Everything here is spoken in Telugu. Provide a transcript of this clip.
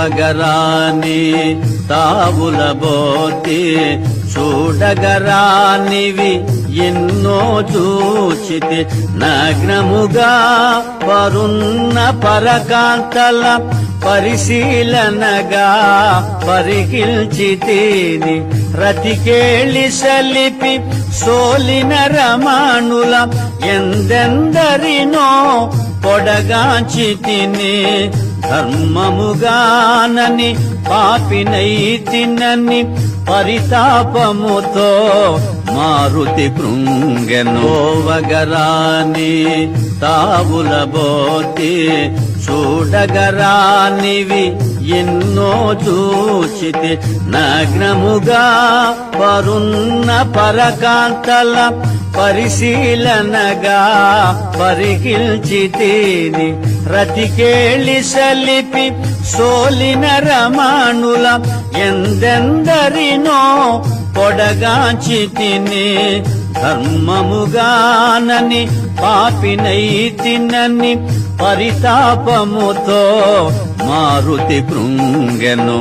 ఓవగరాని తావుల బోతి చూడగరానివి ఎన్నో చూచితి నగ్నముగా పరున్న పరకాంతల పరిశీలనగా పరికిల్చితిని రతికేళి సలిపి సోలిన రమాణుల ఎందెందరినో పొడగాంచితిని ధర్మముగానని పాపినైతినని పరితాపముతో మారుతి కృంగెను ఓవగరాని తావుల బోతి చూడగరానివి ఎన్నో చూచితి నగ్నముగా పరున్న పరకాంతల పరిశీలనగా పరికిల్చితిని రతికేళి సలిపి సోలిన రమాణుల ఎందెందరినో పొడగాంచితిని ధర్మముగానని పాపినైతినని పరితాపముతో మారుతి కృంగెను